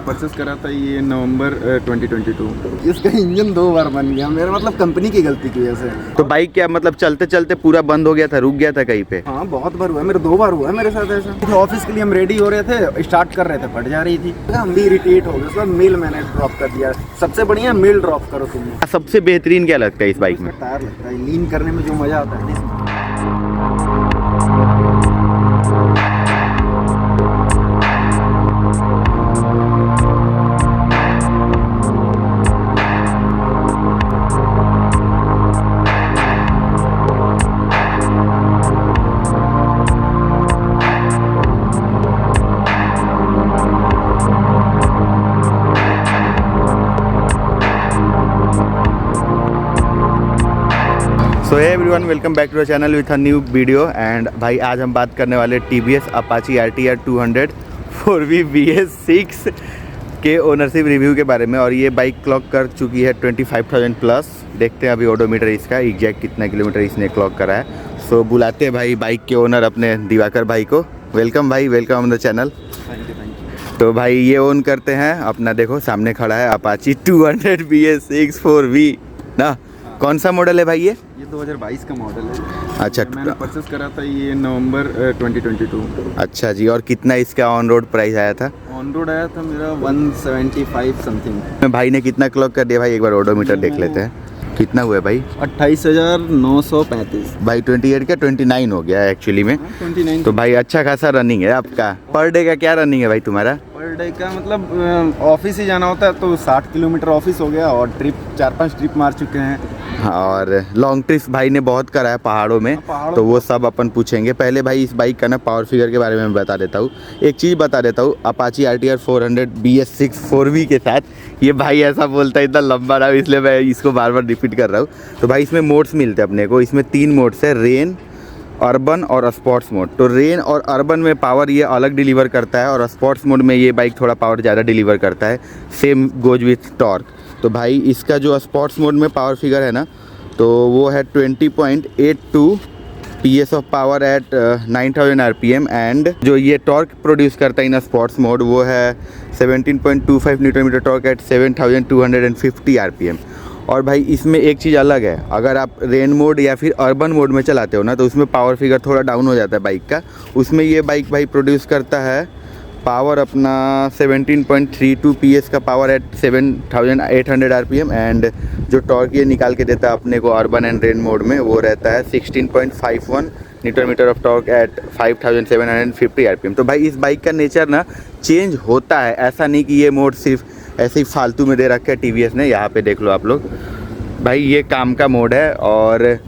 Purchase करा था ये नवंबर 2022। इसका इंजन 2 बार बन गया, मेरा मतलब कंपनी की गलती की वजह से। तो बाइक क्या मतलब चलते चलते पूरा बंद हो गया था, रुक गया था कहीं पे? हाँ बहुत बार हुआ है, मेरे 2 बार हुआ है मेरे साथ ऐसा। ऑफिस के लिए हम रेडी हो रहे थे, स्टार्ट कर रहे थे, फट जा रही थी, हम भी इरिटेट हो गए। उसके बाद मेल मैंने ड्रॉप कर दिया। सबसे बढ़िया मेल ड्रॉप करो तुम। सबसे बेहतरीन क्या लगता है इस बाइक में? टायर लगता है, लीन करने में जो मजा आता है। So everyone, welcome back to the channel with a new video. And भाई आज हम बात करने वाले TVS Apache RTR 200 4V BS6 के ओनरशिप रिव्यू के बारे में। और ये बाइक क्लॉक कर चुकी है 25,000 प्लस। देखते हैं अभी ओडोमीटर इसका एग्जैक्ट कितना किलोमीटर इसने क्लॉक करा है। सो बुलाते हैं भाई बाइक के ओनर अपने दिवाकर भाई को। वेलकम भाई, वेलकम ऑन द चैनल। तो भाई ये ओन करते हैं अपना, देखो सामने खड़ा है अपाची 200 BS6 4V ना। कौन सा मॉडल है भाई ये? 2022 का मॉडल है। अच्छा, मैंने परचेस करा था ये नवंबर 2022। अच्छा जी। और कितना इसका ऑन रोड प्राइस आया था? ऑन रोड आया था मेरा 175 समथिंग। भाई ने कितना क्लॉक कर दिया भाई? एक बार ओडोमीटर देख लेते हैं कितना हुआ है भाई। 28,935। भाई 28 का 29 हो गया है एक्चुअली में। 29। तो भाई अच्छा खासा रनिंग है आपका। पर डे का क्या रनिंग है भाई तुम्हारा? पर डे का मतलब ऑफिस ही जाना होता है तो 60 किलोमीटर ऑफिस हो गया, और ट्रिप 4-5 ट्रिप मार चुके हैं। हाँ, और लॉन्ग ट्रिप भाई ने बहुत करा है पहाड़ों में। तो वो सब अपन पूछेंगे। पहले भाई इस बाइक का ना पावर फिगर के बारे में बता देता हूँ। एक चीज़ बता देता हूँ, अपाची RTR 400 BS6 4V के साथ ये भाई ऐसा बोलता है इतना लंबा नाम, इसलिए मैं इसको बार बार रिपीट कर रहा हूँ। तो भाई इसमें मोड्स मिलते हैं अपने को। इसमें 3 मोड्स है, रेन, अर्बन और स्पोर्ट्स मोड। तो रेन और अर्बन में पावर ये अलग डिलीवर करता है, और स्पोर्ट्स मोड में ये बाइक थोड़ा पावर ज़्यादा डिलीवर करता है। Same goes with torque. तो भाई इसका जो स्पोर्ट्स मोड में पावर फिगर है ना, तो वो है 20.82 PS of power at 9000 RPM। And जो ये टॉर्क प्रोड्यूस करता है इन स्पोर्ट्स मोड वो है 17.25 newton metre torque at 7250 RPM। और भाई इसमें एक चीज़ अलग है, अगर आप रेन मोड या फिर अर्बन मोड में चलाते हो ना, तो उसमें पावर फिगर थोड़ा डाउन हो जाता है बाइक का। उसमें ये बाइक भाई प्रोड्यूस करता है पावर अपना 17.32 PS का पावर एट 7800 RPM। एंड जो टॉर्क ये निकाल के देता है अपने को अर्बन एंड रेन मोड में, वो रहता है 16.51 newton metre of torque at 5750 RPM। तो भाई इस बाइक का नेचर ना चेंज होता है, ऐसा नहीं कि ये मोड सिर्फ ऐसे ही फालतू में दे रखा है TVS ने। यहाँ पे देख लो आप लोग भाई, ये काम का मोड है। और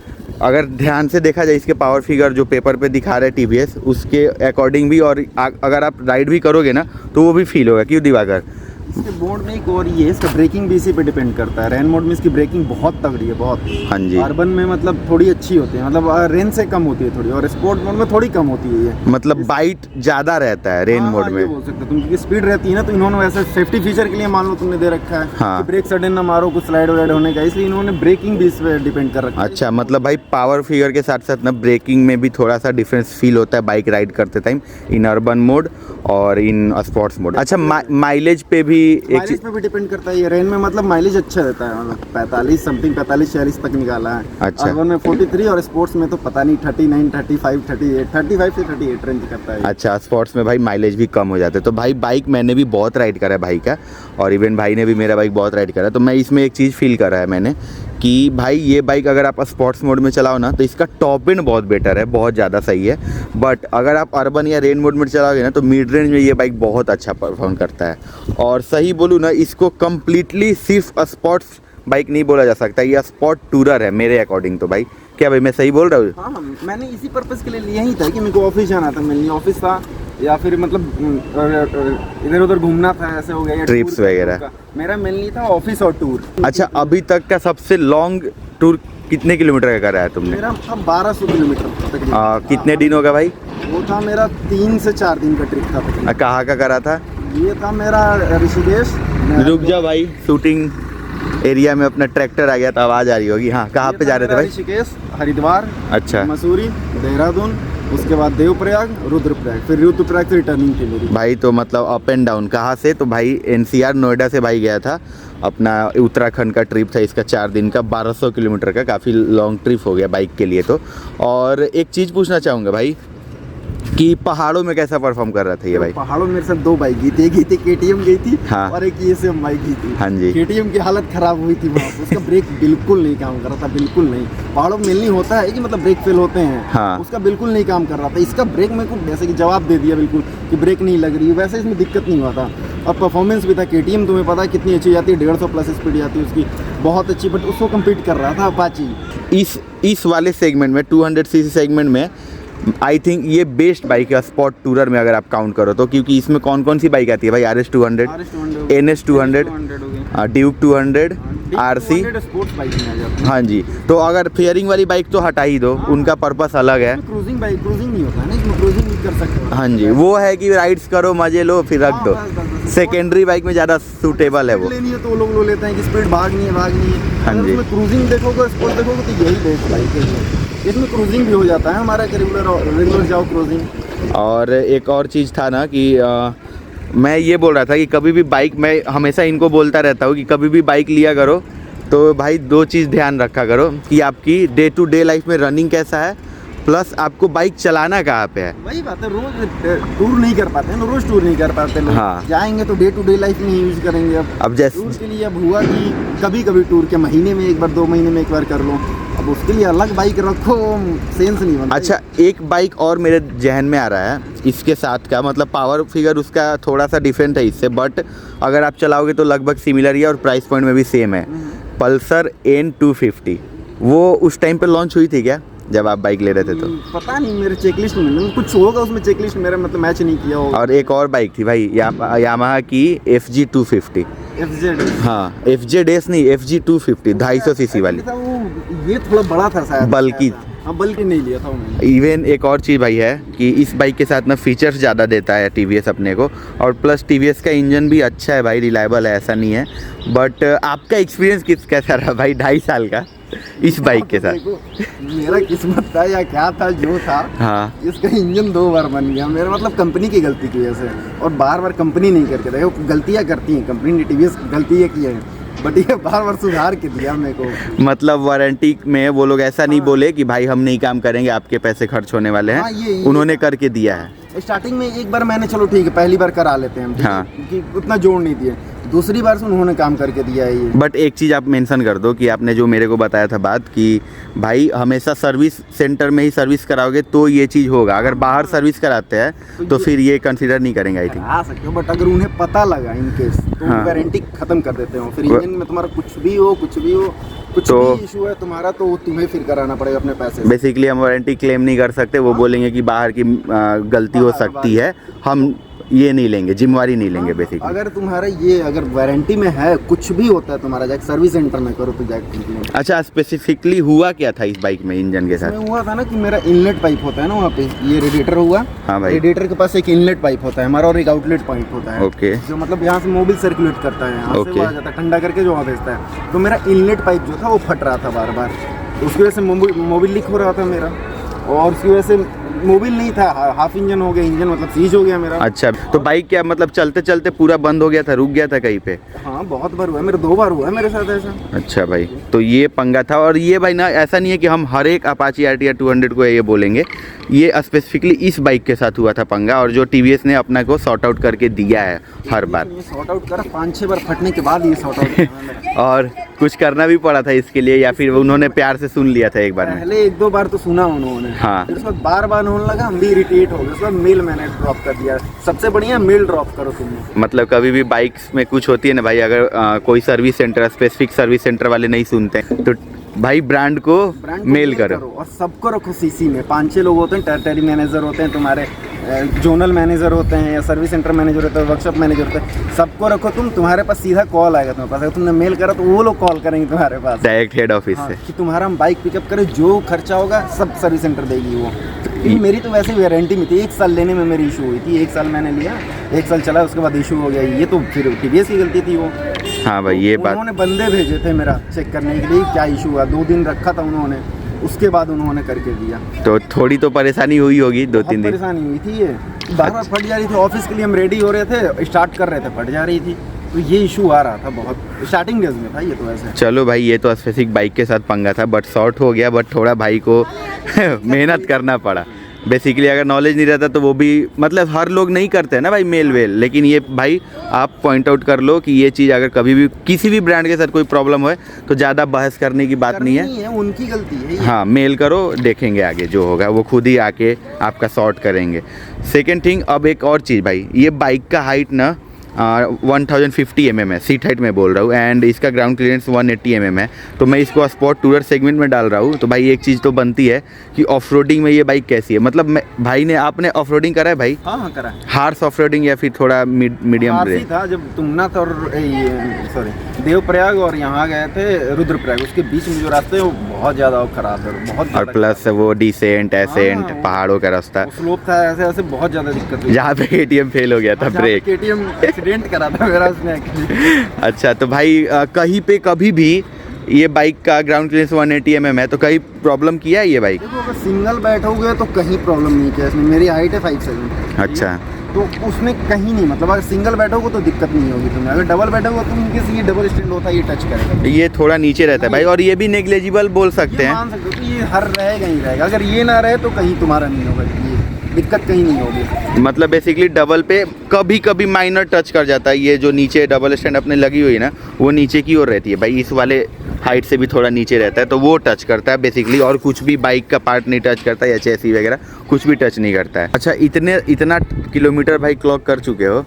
अगर ध्यान से देखा जाए इसके पावर फिगर जो पेपर पे दिखा रहा है TVS, उसके अकॉर्डिंग भी, और अगर आप राइड भी करोगे ना तो वो भी फील होगा। क्यों दिवाकर? इसके बोर्ड में एक और ये इसका ब्रेकिंग भी इसी पे डिपेंड करता है। रेन मोड में इसकी ब्रेकिंग बहुत तगड़ी है, बहुत। हाँ जी। अर्बन में मतलब थोड़ी अच्छी होती है, मतलब रेन से कम होती है थोड़ी, और स्पोर्ट मोड में थोड़ी कम होती है ये। मतलब बाइट ज़्यादा रहता है रेन मोड में, बोल सकते हो तुम, क्योंकि स्पीड रहती है ना। तो इन्होंने वैसे सेफ्टी फीचर के लिए मान लो तुमने दे रखा है हाँ। ब्रेक सडन ना मारो, कुछ स्लाइड वाइड होने का, इसलिए इन्होंने ब्रेकिंग भी इस पे डिपेंड कर रखा है। अच्छा, मतलब भाई पावर फिगर के साथ साथ ना ब्रेकिंग में भी थोड़ा सा डिफरेंस फील होता है बाइक राइड करते टाइम, इन अर्बन मोड और इन स्पोर्ट्स मोड। अच्छा, माइलेज पे भी एक चीज डिपेंड करता है। ये रेन में मतलब माइलेज अच्छा रहता है, मतलब 45 समथिंग 45-46 तक निकाला है। अच्छा। अर्बन में 43, और स्पोर्ट्स में तो पता नहीं 39, 35, 38, 35 से 38 रेंज करता है। अच्छा, स्पोर्ट्स में भाई माइलेज भी कम हो जाता है। तो भाई बाइक मैंने भी बहुत राइड करा है भाई का, और इवन भाई ने भी मेरा बाइक बहुत राइड करा है। तो मैं इसमें एक चीज़ फील करा है मैंने कि भाई ये बाइक अगर आप स्पोर्ट्स मोड में चलाओ ना, तो इसका टॉप एंड बहुत बेटर है, बहुत ज़्यादा सही है। बट अगर आप अर्बन या रेन मोड में चलाओगे ना, तो मिड रेंज में ये बाइक बहुत अच्छा परफॉर्म करता है। और सही बोलूँ ना, इसको कम्प्लीटली सिर्फ स्पोर्ट्स बाइक नहीं बोला जा सकता, ये स्पोर्ट टूरर है मेरे अकॉर्डिंग। तो भाई क्या भाई मैं सही बोल रहा हूँ? हाँ, मैंने इसी पर्पज़ के लिए लिया ही था कि मेरे को ऑफिस जाना था, मिलनी ऑफिस था, या फिर मतलब इधर उधर घूमना था, ऐसे हो गया, ट्रिप्स वगैरह। मेरा मिलनी था ऑफिस और टूर। अच्छा, अभी तक का सबसे लॉन्ग टूर कितने किलोमीटर का करा है तुमने? मेरा था 1200 किलोमीटर तक। कितने दिन होगा भाई? वो था मेरा 3 से 4 दिन का ट्रिप था। कहाँ का करा था? ये था मेरा ऋषिकेश। रुक जा भाई, शूटिंग एरिया में अपना ट्रैक्टर आ गया तो आवाज़ आ रही होगी। हाँ, कहाँ पे जा रहे थे भाई? ऋषिकेश, हरिद्वार, अच्छा, मसूरी, देहरादून, उसके बाद देवप्रयाग, रुद्रप्रयाग, फिर रुद्रप्रयाग से रिटर्निंग थी मेरी। भाई तो मतलब अप एंड डाउन कहाँ से? तो भाई NCR नोएडा से भाई गया था, अपना उत्तराखंड का ट्रिप था इसका 4 दिन का, 1200 किलोमीटर का, काफ़ी लॉन्ग ट्रिप हो गया बाइक के लिए तो। और एक चीज़ पूछना चाहूँगा भाई कि पहाड़ों में कैसा परफॉर्म कर रहा था ये भाई? पहाड़ों में मेरे साथ 2 बाइक गई थी, एक गई थी KTM गई थी, हाँ। और एक ये से बाइक गई थी। हाँ जी। KTM की हालत खराब हुई थी वहाँ पे, उसका ब्रेक बिल्कुल नहीं काम कर रहा था, बिल्कुल नहीं। पहाड़ों में मिलनी होता है कि मतलब ब्रेक फेल होते हैं, हाँ। उसका बिल्कुल नहीं काम कर रहा था। इसका ब्रेक मेरे को जैसे कि जवाब दे दिया बिल्कुल कि ब्रेक नहीं लग रही है, वैसे इसमें दिक्कत नहीं हुआ था। अब परफॉर्मेंस भी था, KTM तुम्हें पता है कितनी अच्छी जाती है, 150 प्लस स्पीड जाती है उसकी, बहुत अच्छी, बट उसको कम्पीट कर रहा था अपाची। इस वाले सेगमेंट में 200cc सेगमेंट में आई थिंक ये बेस्ट बाइक है स्पॉट टूरर में, अगर आप काउंट करो तो। क्योंकि इसमें कौन कौन सी बाइक आती है भाई? RS 200, NS 200, Duke 200, RC, sports bike में आ जाती है। हाँ जी। तो अगर फेयरिंग वाली बाइक तो हटा ही दो, उनका पर्पस अलग है। क्रूजिंग बाइक, क्रूजिंग नहीं होता है ना इसमें, क्रूजिंग नहीं कर सकते। हाँ जी, वो है कि राइड्स करो, मजे लो, फिर रख दो। सेकेंडरी बाइक में ज़्यादा सूटेबल है वो। लेनी है तो वो लोग लेते हैं कि स्पीड भागनी है। हाँ जी। इसमें क्रूजिंग देखोगे, स्पोर्ट देखोगे तो यही बेस्ट बाइक है। इसमें क्रूजिंग भी हो जाता है हमारा, कि रेगुलर जाओ क्रूजिंग। और एक और चीज़ था ना कि मैं ये बोल रहा था कि कभी भी बाइक, मैं हमेशा इनको बोलता रहता हूँ कि कभी भी बाइक लिया करो तो भाई 2 चीज़ ध्यान रखा करो कि आपकी डे टू डे लाइफ में रनिंग कैसा है, प्लस आपको बाइक चलाना कहाँ पे है। वही बात है, रोज टूर नहीं कर पाते हैं, रोज टूर नहीं कर पाते लोग। हाँ। जाएंगे तो डे टू डे लाइफ में यूज करेंगे। अब जैसे टूर के लिए अब हुआ कि कभी कभी टूर के महीने में एक बार, 2 महीने में एक बार कर लो। अब उसके लिए अलग बाइक रखो, सेंस नहीं बनता। अच्छा, एक बाइक और मेरे जहन में आ रहा है इसके साथ का, मतलब पावर फिगर उसका थोड़ा सा डिफरेंट है इससे, बट अगर आप चलाओगे तो लगभग सिमिलर ही है और प्राइस पॉइंट में भी सेम है। पल्सर N250, वो उस टाइम पे लॉन्च हुई थी क्या जब आप बाइक ले रहे थे तो? पता नहीं, मेरे चेकलिस्ट में कुछ होगा उसमें, चेकलिस्ट मेरा मतलब मैच नहीं किया होगा। और एक और बाइक थी भाई यामाहा की FG 250। FZ, हाँ, FZ नहीं, FG 250 250cc वाली। वो ये थोड़ा बड़ा था शायद, बल्कि हाँ, बल्कि नहीं लिया था मैंने। इवन एक और चीज़ भाई है कि इस बाइक के साथ ना फीचर्स ज़्यादा देता है TVS अपने को, और प्लस TVS का इंजन भी अच्छा है भाई, रिलायबल है, ऐसा नहीं है। बट आपका एक्सपीरियंस कैसा रहा भाई 2.5 साल का इस बाइक के साथ? देखो, मेरा किस्मत था या क्या था, जो था, हाँ। इसका इंजन 2 बार बन गया मेरा, मतलब कंपनी की गलती की वजह से। और बार बार कंपनी नहीं करके, देखो गलतियाँ करती हैं कंपनी ने, TVS गलतियाँ की है, बट ये बार बार सुधार के दिया मेरे को। मतलब वारंटी में वो लोग ऐसा नहीं बोले कि भाई हम नहीं काम करेंगे, आपके पैसे खर्च होने वाले हैं। हाँ, ये उन्होंने करके दिया है। स्टार्टिंग में एक बार मैंने, चलो ठीक है, पहली बार करा लेते हैं हम, ठीक है, हाँ। क्योंकि उतना जोड़ नहीं दिए। दूसरी बार से उन्होंने काम करके दिया है ये। बट एक चीज़ आप मेंशन कर दो कि आपने जो मेरे को बताया था बात कि भाई हमेशा सर्विस सेंटर में ही सर्विस कराओगे तो ये चीज़ होगा, अगर बाहर सर्विस कराते हैं तो फिर ये कंसीडर नहीं करेंगे आई थिंक। आ सकते हो, बट अगर उन्हें पता लगा इन केस तो हाँ। वारंटी खत्म कर देते हो। फिर इंजन में तुम्हारा कुछ भी हो, कुछ तो भी इशू है तुम्हारा, तो तुम्हें फिर कराना पड़ेगा अपने पैसे से। बेसिकली हम वारंटी क्लेम नहीं कर सकते, वो बोलेंगे कि बाहर की गलती हो सकती है, हम ये नहीं लेंगे, जिम्मेवारी नहीं लेंगे बेसिकली। अगर तुम्हारा ये अगर वारंटी में है, कुछ भी होता है तुम्हारा, जाके सर्विस सेंटर में करो तो जाके कंप्लेंट। अच्छा, स्पेसिफिकली हुआ क्या था इस बाइक में इंजन के साथ? इसमें हुआ था ना कि मेरा इनलेट पाइप होता है ना वहाँ पे, ये रेडिएटर हुआ। हाँ भाई। रेडिएटर के पास एक इनलेट पाइप होता है हमारा, और एक आउटलेट पाइप होता है। ओके। जो मतलब यहाँ से मोबिल सर्कुलेट करता है, यहाँ से ओके। वो आ जाता है ठंडा करके जो वहाँ भेजता है। तो मेरा इनलेट पाइप जो था वो फट रहा था बार बार, तो उसकी वजह से मोबिल लीक हो रहा था मेरा, और उसकी वजह से मोबिल नहीं था, हाफ इंजन हो गया, इंजन मतलब सीज हो गया मेरा। अच्छा, तो बाइक क्या मतलब चलते चलते पूरा बंद हो गया था, रुक गया था कहीं पे? हाँ, बहुत बार हुआ है मेरे, 2 बार हुआ है मेरे साथ ऐसा। अच्छा भाई, तो ये पंगा था। और ये भाई ना, ऐसा नहीं है कि हम हर एक अपाची RTR 200 को ये बोलेंगे, ये स्पेसिफिकली इस बाइक के साथ हुआ था पंगा, और जो TVS ने अपना को सॉर्ट आउट करके दिया है हर बार। ये सॉर्ट आउट करा 5-6 बार फटने के बाद ये सॉर्ट आउट और कुछ करना भी पड़ा था इसके लिए, या फिर उन्होंने प्यार से सुन लिया था एक बार में? पहले 1-2 बार तो सुना उन्होंने, हाँ। फिर उसके बाद बार बार होने लगा, हम भी इरिटेट हो गए। उसके बाद मेल मैंने ड्रॉप कर दिया। सबसे बढ़िया मेल ड्रॉप करो तुमने। मतलब कभी भी बाइक्स में कुछ होती है ना भाई, अगर कोई service centre, specific service centre वाले नहीं सुनते तो भाई ब्रांड को मेल करो। और सबको रखो CC में। 5-6 लोग होते हैं, टेरिटरी मैनेजर होते हैं तुम्हारे, जोनल मैनेजर होते हैं, या सर्विस सेंटर मैनेजर होते हैं, वर्कशॉप मैनेजर होते हैं, सबको रखो तुम। तुम्हारे पास सीधा कॉल आएगा तुम्हारे पास, अगर तुमने मेल करा तो वो लोग कॉल करेंगे तुम्हारे पास डायरेक्ट हेड ऑफिस हाँ, से कि तुम्हारा हम बाइक पिकअप करें, जो खर्चा होगा सब सर्विस सेंटर देगी वो। मेरी तो वैसे वारंटी में थी, 1 साल लेने में मेरी इशू हुई थी। 1 साल मैंने लिया, 1 साल चला, उसके बाद इशू हो गया। ये तो फिर TVS की गलती थी वो। हाँ भाई, ये बात उन्होंने बंदे भेजे थे मेरा चेक करने के लिए क्या इशू हुआ, 2 दिन रखा था उन्होंने, उसके बाद उन्होंने करके दिया। तो थोड़ी तो परेशानी हुई होगी 2-3 दिन। परेशानी हुई थी, ये बार फट जा रही थी। ऑफिस के लिए हम रेडी हो रहे थे, स्टार्ट कर रहे थे, फट जा रही थी। तो ये इशू आ रहा था बहुत स्टार्टिंग डेज में था ये तो वैसे। चलो भाई, ये तो स्पेसिफिक बाइक के साथ पंगा था, बट शॉर्ट हो गया। बट थोड़ा भाई को मेहनत करना पड़ा। बेसिकली अगर नॉलेज नहीं रहता तो वो भी, मतलब हर लोग नहीं करते हैं ना भाई मेल वेल, लेकिन ये भाई आप पॉइंट आउट कर लो कि ये चीज़ अगर कभी भी किसी भी ब्रांड के साथ कोई प्रॉब्लम हो तो ज़्यादा बहस करने की बात नहीं है, उनकी गलती है ये। हाँ, मेल करो, देखेंगे आगे जो होगा वो खुद ही आके आपका सॉर्ट करेंगे। सेकेंड थिंग, अब एक और चीज़ भाई, ये बाइक का हाइट ना 1050 mm है, सीट हाइट में बोल रहा हूँ, एंड इसका ग्राउंड क्लियरेंस 180 mm है। तो मैं इसको स्पॉट टूरर सेगमेंट में डाल रहा हूँ। तो भाई एक चीज़ तो बनती है कि ऑफ रोडिंग में ये बाइक कैसी है। मतलब भाई ने, आपने ऑफ रोडिंग करा है भाई? हाँ करा है। हार्श ऑफ रोडिंग या फिर थोड़ा मीडियम रेंज था? जब तुंगनाथ और सॉरी देवप्रयाग और यहाँ गए थे रुद्रप्रयाग, उसके बीच में जो रास्ते है वो बहुत ज़्यादा खराब है, बहुत। और प्लस वो डिसेंट एसेंट पहाड़ों का रास्ता, स्लोप था, ऐसे ऐसे बहुत ज़्यादा दिक्कत हुई। जहाँ पे KTM फेल हो गया था, ब्रेक एक्सीडेंट करा था मेरा उसने एक्चुअली। अच्छा, तो भाई कहीं पे कभी भी ये बाइक का ग्राउंड क्लियरेंस 180 mm है, तो कहीं प्रॉब्लम किया है ये बाइक? देखो अगर सिंगल बैठोगे तो कहीं प्रॉब्लम नहीं किया इसमें। मेरी हाइट है 5'7". अच्छा, तो उसमें कहीं नहीं, मतलब अगर सिंगल बैठोगे तो दिक्कत नहीं होगी तुम्हें। अगर डबल बैठोगे तो इनकेस ये डबल स्टैंड होता है, ये टच करेगा, ये थोड़ा नीचे रहता है भाई, और ये भी नेग्लेजिबल बोल सकते हैं, मान सकते हो। तो ये हर रहेगा ही रहेगा, अगर ये ना रहे तो कहीं तुम्हारा नहीं होगा, ये दिक्कत कहीं नहीं होगी। मतलब बेसिकली डबल पे कभी कभी माइनर टच कर जाता है। ये जो नीचे डबल स्टैंड अपने लगी हुई है ना, वो नीचे की ओर रहती है भाई, इस वाले हाइट से भी थोड़ा नीचे रहता है, तो वो टच करता है बेसिकली, और कुछ भी बाइक का पार्ट नहीं टच करता, या चेसी वगैरह कुछ भी टच नहीं करता है। अच्छा, इतना किलोमीटर भाई क्लॉक कर चुके हो,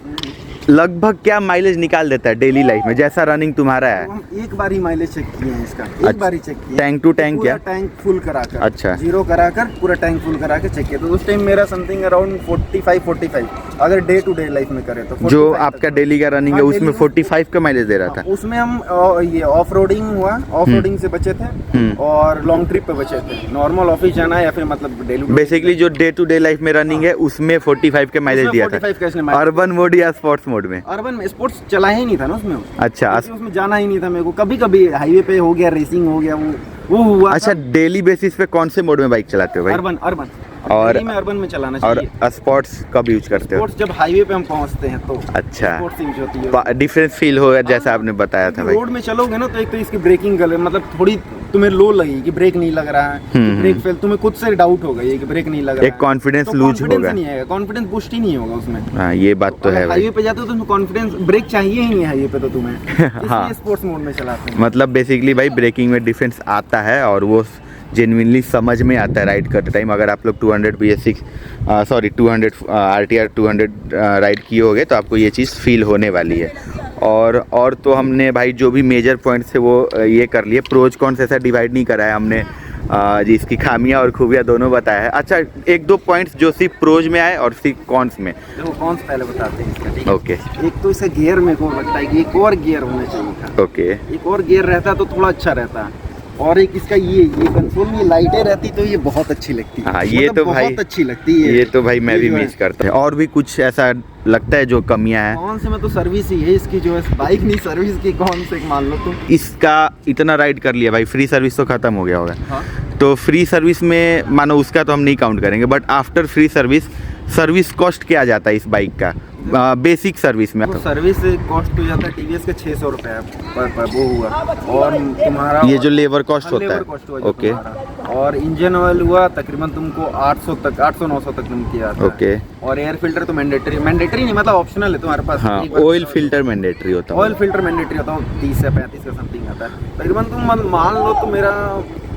लगभग क्या माइलेज निकाल देता है डेली लाइफ में, जैसा रनिंग तुम्हारा है? हम एक बार ही माइलेज चेक किए हैं इसका, एक बार ही चेक किया। टैंक टू टैंक क्या? टैंक फुल कराकर, अच्छा, जीरो कराकर पूरा टैंक फुल करा के चेक किया। तो उस टाइम मेरा समथिंग अराउंड 45 अगर डे टू डे लाइफ में करे तो। जो आपका डेली का रनिंग है उसमें 45 का माइलेज दे रहा था? उसमें हम ये ऑफ रोडिंग हुआ, ऑफ रोडिंग से बचे थे और लॉन्ग ट्रिप पे बचे थे। नॉर्मल ऑफिस जाना या फिर मतलब डेली, बेसिकली जो डे टू डे लाइफ में रनिंग है उसमें 45 का माइलेज दिया था। अर्बन मोड या स्पोर्ट्स मोड में? अर्बन में स्पोर्ट्स चला ही नहीं था ना उसमें। अच्छा, उसमें जाना ही नहीं था मेरे को। कभी कभी हाईवे पे हो गया, रेसिंग हो गया, वो हुआ। अच्छा, डेली बेसिस पे कौन से मोड में बाइक चलाते हो भाई? अर्बन और में अर्बन में चलाना चाहिए। और स्पोर्ट्स कब यूज करते हो? स्पोर्ट्स जब हाईवे पे हम पहुंचते हैं तो। अच्छा, स्पोर्ट्स यूज होती है, डिफरेंस फील होगा जैसा आपने बताया था भाई। रोड में चलोगे ना तो एक तो इसकी ब्रेकिंग मतलब थोड़ी तुम्हें लो लगेगी कि ब्रेक नहीं लग रहा है, ब्रेक फेल, तुम्हें खुद से डाउट होगा ये कि ब्रेक नहीं लग रहा है, एक कॉन्फिडेंस लूज होगा, नहीं आएगा, कॉन्फिडेंस बूस्ट ही नहीं होगा उसमें। हाँ, ये बात तो है भाई। हाईवे पे जाते हो तो तुम्हें कॉन्फिडेंस, ब्रेक चाहिए ही नहीं हाईवे पे तो तुम्हें, इसलिए स्पोर्ट्स मोड में चलाते हैं। मतलब बेसिकली भाई ब्रेकिंग में डिफरेंस आता है, और वो जेन्युइनली समझ में आता है राइड करते टाइम। अगर आप लोग 200 BS6 200 RTR 200 राइड किए होगे तो आपको ये चीज़ फील होने वाली है। और तो हमने भाई जो भी मेजर पॉइंट्स है वो ये कर लिए। प्रोज कॉन्स ऐसा डिवाइड नहीं करा है हमने, जिसकी खामियां और खूबियां दोनों बताया है। अच्छा, एक दो पॉइंट्स जो सिर्फ प्रोज में आए और सिर्फ कॉन्स में। देखो कॉन्स पहले बताते हैं इसका, ठीक है? ओके। एक तो इसका गियर मेरे को लगता है कि एक और गियर होना चाहिए था। ओके, एक और गियर रहता तो थोड़ा अच्छा रहता। और एक इसका ये कंसोल में लाइटें रहती तो ये बहुत अच्छी लगती है। हाँ, ये तो भाई बहुत अच्छी लगती है। ये तो भाई मैं भी मिस करता हूँ। और भी कुछ ऐसा लगता है जो कमियां हैं? कौन से में तो सर्विस ही है इसकी, जो है बाइक नहीं सर्विस की, कौन से मान लो तुम। इसका इतना राइड कर लिया भाई, फ्री सर्विस तो खत्म हो गया होगा। हाँ? तो फ्री सर्विस में मानो उसका तो हम नहीं काउंट करेंगे, but after free service cost क्या जाता है इस बाइक का बेसिक सर्विस में? तो सर्विस कॉस्ट हो जाता है टीवीएस का 600 रुपये पर वो हुआ, और तुम्हारा ये जो लेबर कॉस्ट होता है, ओके, और इंजन ऑयल हुआ तकरीबन तुमको 800-900 तक तुम किया था। ओके। और एयर फिल्टर तो मैंडेटरी नहीं, मतलब ऑप्शनल है तुम्हारे पास। हाँ, ऑयल फिल्टर मैंडेटरी होता है। ऑयल फिल्टर मैंडेटरी होता है, 30 से 35 का समथिंग आता है तकरीबन। तुम मान लो तो मेरा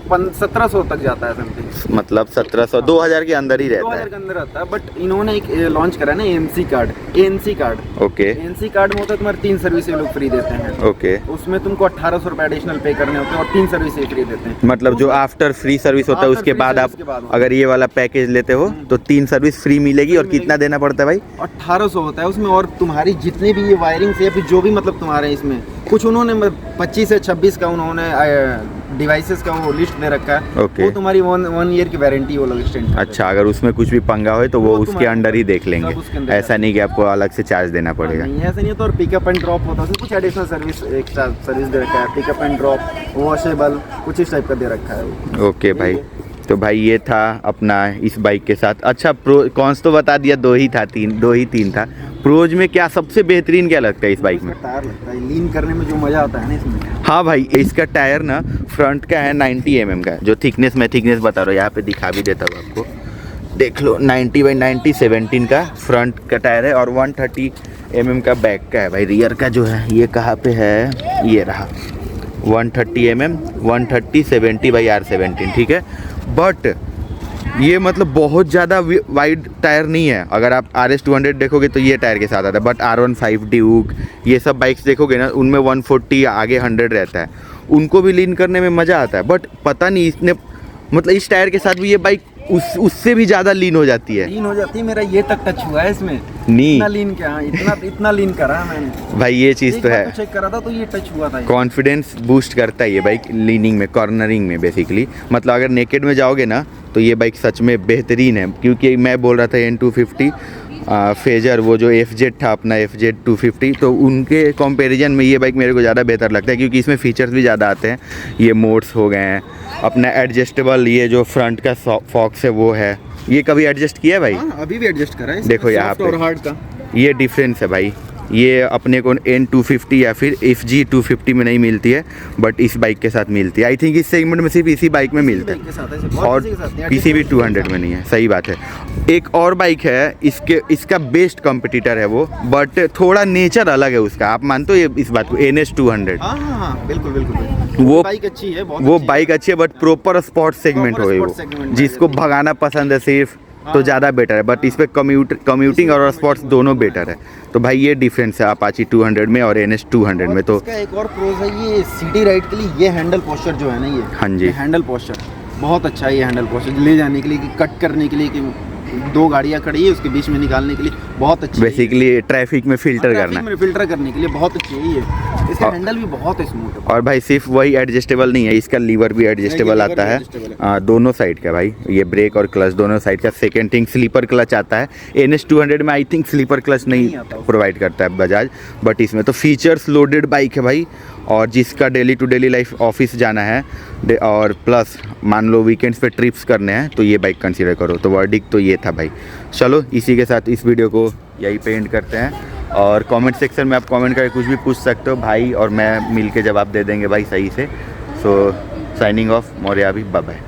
1700 तक जाता है समथिंग, मतलब 1700 2000 के अंदर ही रहता 2000 है। के अंदर रहता है। बट इन्होंने एक लॉन्च करा ना ANC card. Okay. ANC card में होता है तुम्हारे 3 सर्विस लोग फ्री देते हैं। ओके। उसमें तुमको 1800 रुपये एडिशनल पे करने होते हैं और 3 सर्विस फ्री देते हैं। मतलब जो आफ्टर फ्री सर्विस होता है उसके बाद आप अगर ये वाला पैकेज लेते हो तो 3 सर्विस फ्री मिलेगी। और कितना देना पड़ता है भाई? 1800 होता है उसमें, और तुम्हारी जितने भी ये वायरिंग से या फिर जो भी मतलब तुम्हारे इसमें कुछ उन्होंने 25 से 26 का उन्होंने डिवाइसेस का वो लिस्ट दे रखा है। ओके। वो तुम्हारी 1 ईयर की वारंटी वो लोग एक्सटेंड। अच्छा, अगर उसमें कुछ भी पंगा हो तो वो उसके तुम्हारे अंडर ही देख लेंगे, सब उसके अंदर ऐसा नहीं कि आपको अलग से चार्ज देना पड़ेगा। नहीं ऐसा नहीं है। तो और पिकअप एंड ड्रॉप होता है, उसमें कुछ एडिशनल सर्विस एक्स्ट्रा सर्विस दे रखा है, पिकअप एंड ड्रॉप, वॉशेबल, कुछ इस टाइप का दे रखा है वो। ओके भाई, तो भाई ये था अपना इस बाइक के साथ। अच्छा, प्रो कॉन्स तो बता दिया, दो ही तीन था। प्रोज में क्या सबसे बेहतरीन क्या लगता है इस बाइक में? टायर लगता है, लीन करने में जो मज़ा आता है ना इसमें। हाँ भाई, इसका टायर ना फ्रंट का है 90 mm का, जो थिकनेस मैं थिकनेस बता रहा हूँ, यहाँ पे दिखा भी देता हूँ आपको, देख लो 90/90 17 का फ्रंट का टायर है और 130 mm का बैक का है। भाई रियर का जो है ये कहाँ पे है, ये रहा 130 mm 130 70/R17, ठीक है। बट ये मतलब बहुत ज़्यादा वाइड टायर नहीं है। अगर आप RS 200 देखोगे तो ये टायर के साथ आता है, बट R15 ड्यूक ये सब बाइक्स देखोगे ना, उनमें 140 आगे 100 रहता है, उनको भी लीन करने में मज़ा आता है। बट पता नहीं इसने मतलब इस टायर के साथ भी ये बाइक उससे भी ज़्यादा लीन हो जाती है। लीन हो जाती है, मेरा ये तक टच हुआ है इसमें। नहीं इतना लीन क्या, इतना लीन करा है मैंने भाई, ये चीज़ तो है। चेक करा था तो ये टच हुआ था। कॉन्फिडेंस बूस्ट करता है ये बाइक लीनिंग में, कॉर्नरिंग में बेसिकली। मतलब अगर नेकेड में जाओगे ना तो ये बाइक सच में बेहतरीन है। क्योंकि मैं बोल रहा था N250 फेजर, वो जो FZ था अपना FZ 250, तो उनके कंपैरिजन में ये बाइक मेरे को ज़्यादा बेहतर लगता है, क्योंकि इसमें फीचर्स भी ज़्यादा आते हैं। ये मोड्स हो गए हैं, अपना एडजस्टेबल, ये जो फ्रंट का फॉक्स है वो है। ये कभी एडजस्ट किया है भाई? हाँ, अभी भी एडजस्ट करा है। देखो यहाँ पे और हार्ड का ये डिफरेंस है भाई। ये अपने को N250 या फिर FG 250 में नहीं मिलती है, बट इस बाइक के साथ मिलती है। आई थिंक इस सेगमेंट में सिर्फ इसी बाइक में मिलता है और किसी भी 200 में नहीं है। सही बात है। एक और बाइक है इसका बेस्ट कंपटीटर है वो, बट थोड़ा नेचर अलग है उसका। आप मानते हो ये इस बात को? NS 200। हाँ, बिल्कुल वो बाइक अच्छी है, बहुत वो अच्छी बाइक अच्छी है, बट प्रॉपर स्पॉट सेगमेंट हो गई वो, जिसको भगाना पसंद है सिर्फ, तो ज़्यादा बेटर है। बट इस पे कम्यूटिंग और स्पॉट्स दोनों बेटर है। तो भाई ये डिफरेंस है अपाची 200 में और NS 200 में। तो इसका एक और प्रोज है, ये सिटी राइड के लिए ये हैंडल पोस्चर जो है ना, ये हाँ जी, हैंडल पोस्चर बहुत अच्छा है। ये हैंडल पोस्चर ले जाने के लिए, कि कट करने के लिए, कि दो गाड़ियाँ खड़ी है उसके बीच में निकालने के लिए बहुत अच्छी बेसिकली ट्रैफिक में फिल्टर करना, फिल्टर करने के लिए बहुत अच्छी है ये। इसका हैंडल भी बहुत स्मूथ है। और भाई सिर्फ वही एडजस्टेबल नहीं है, इसका लीवर भी एडजस्टेबल आता है दोनों साइड का भाई। ये ब्रेक और क्लच दोनों साइड का। सेकंड थिंग, स्लीपर क्लच आता है। NS 200 में आई थिंक स्लीपर क्लच नहीं प्रोवाइड करता है बजाज, बट इसमें तो फीचर्स लोडेड बाइक है भाई। और जिसका daily to daily life office जाना है और प्लस मान लो वीकेंड्स पे ट्रिप्स करने हैं, तो ये बाइक कंसीडर करो। तो वर्डिक्ट तो ये था भाई। चलो इसी के साथ इस वीडियो को यही पे एंड करते हैं। और कमेंट सेक्शन में आप कमेंट करके कुछ भी पूछ सकते हो भाई, और मैं मिल के जवाब दे देंगे भाई सही से। सो साइनिंग ऑफ, मौर्या भी, बाय बाय।